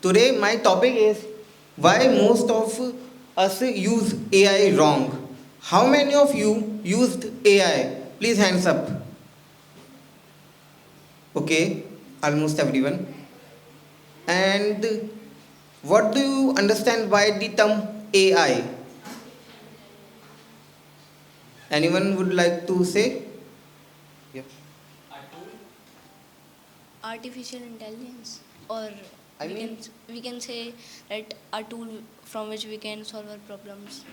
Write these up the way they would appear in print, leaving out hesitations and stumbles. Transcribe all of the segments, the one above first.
Today my topic is why most of us use AI wrong. How many of you used AI? Please hands up. Okay, almost everyone. And what do you understand by the term AI? Anyone would like to say? Yeah. Artificial intelligence, or I we mean, can we can say that a tool from which we can solve our problems.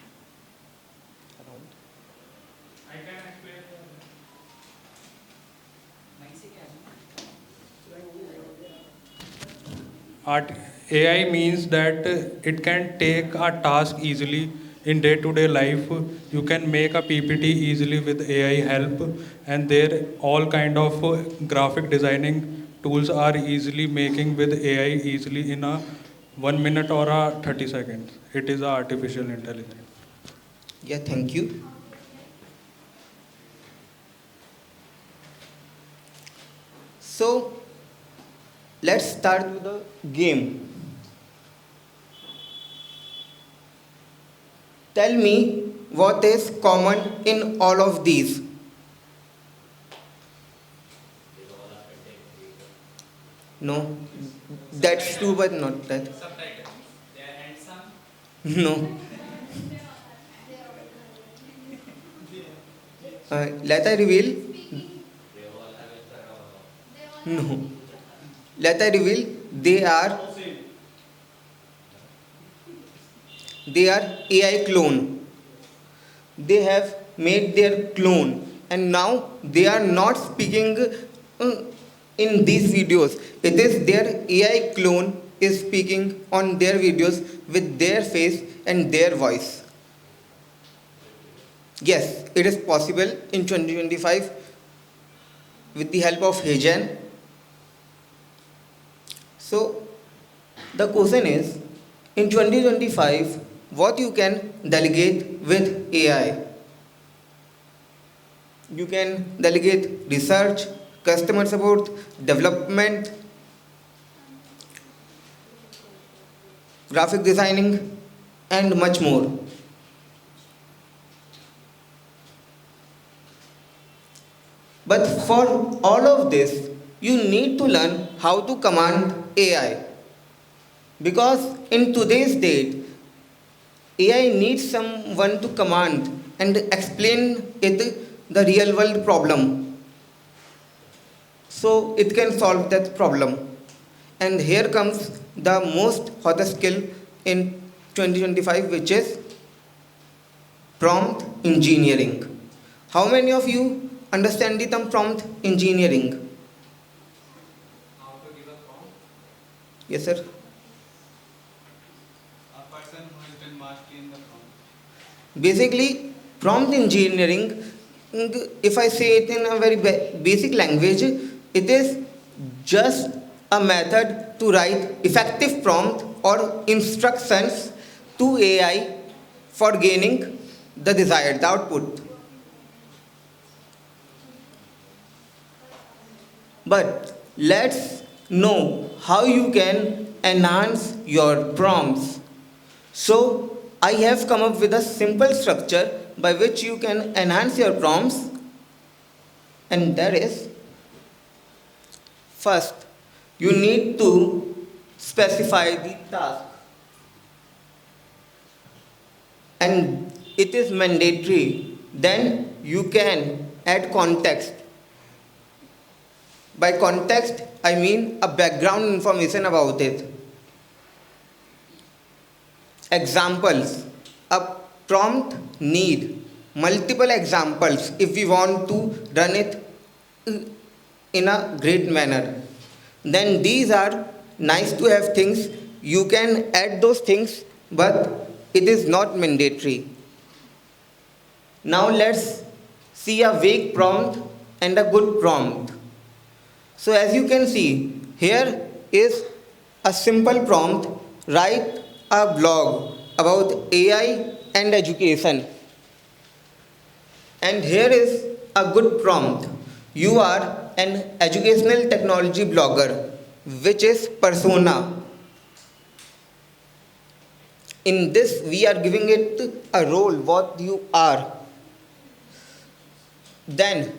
Art, AI means that it can take a task easily in day-to-day life. You can make a PPT easily with AI help, and there all kind of graphic designing tools are easily making with AI easily in a 1 minute or a 30 seconds. It is a artificial intelligence. yeah, thank you. So let's start with the game. Tell me what is common in all of these. No, that's true, but not that. No. Let I reveal. No. Let I reveal. They are AI clone. They have made their clone, and now they are not speaking in these videos. It is their AI clone is speaking on their videos with their face and their voice. Yes, it is possible in 2025 with the help of Hejan. So the question is, in 2025, what you can delegate with AI? You can delegate research, customer support, development, graphic designing, and much more. But for all of this, you need to learn how to command AI. Because in today's date, AI needs someone to command and explain it the real world problem so it can solve that problem. And here comes the most hottest skill in 2025, which is prompt engineering. How many of you understand the term prompt engineering? Yes, sir. Basically, prompt engineering, if I say it in a very basic language, it is just a method to write effective prompt or instructions to AI for gaining the desired output. But let's know how you can enhance your prompts. So, I have come up with a simple structure by which you can enhance your prompts, and that is first, you need to specify the task, and it is mandatory. Then you can add context. By context, I mean a background information about it. Examples. A prompt need multiple examples if we want to run it in a great manner. Then these are nice to have things. You can add those things, but it is not mandatory. Now let's see a vague prompt and a good prompt. So as you can see, here is a simple prompt, write a blog about AI and education. And here is a good prompt. You are an educational technology blogger, which is persona. In this, we are giving it a role, what you are. Then,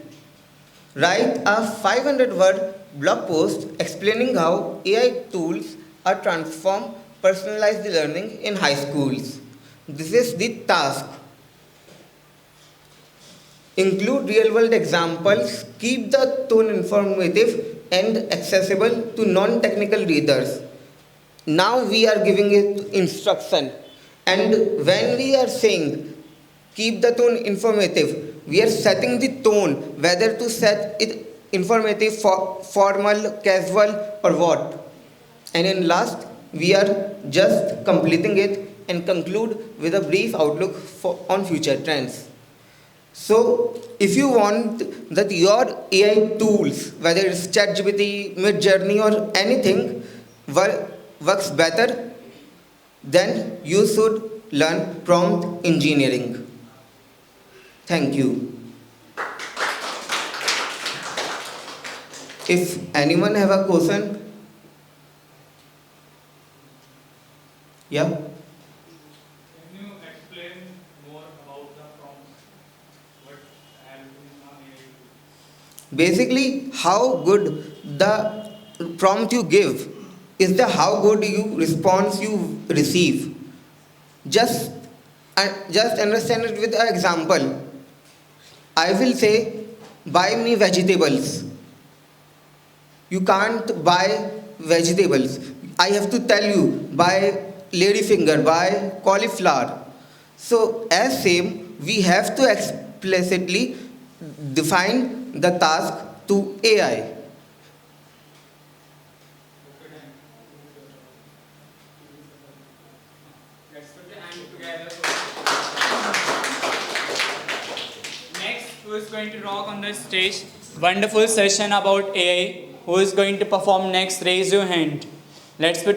write a 500-word blog post explaining how AI tools are transform personalized learning in high schools. This is the task. Include real-world examples, keep the tone informative and accessible to non-technical readers. Now we are giving it instruction, and when we are saying keep the tone informative, we are setting the tone whether to set it informative, formal, casual, or what. And in last, we are just completing it and conclude with a brief outlook on future trends. So, if you want that your AI tools, whether it's ChatGPT, Midjourney, or anything, works better, then you should learn prompt engineering. Thank you. If anyone have a question, yeah. Can you explain more about the prompts? What help in AI? Basically, how good the prompt you give is the how good you response you receive. Just just understand it with an example. I will say, buy me vegetables. You can't buy vegetables. I have to tell you, buy ladyfinger, buy cauliflower. So as same, we have to explicitly define the task to AI. Let's put the hand together. Next, who is going to rock on the stage? Wonderful session about AI. Who is going to perform next? Raise your hand. Let's put your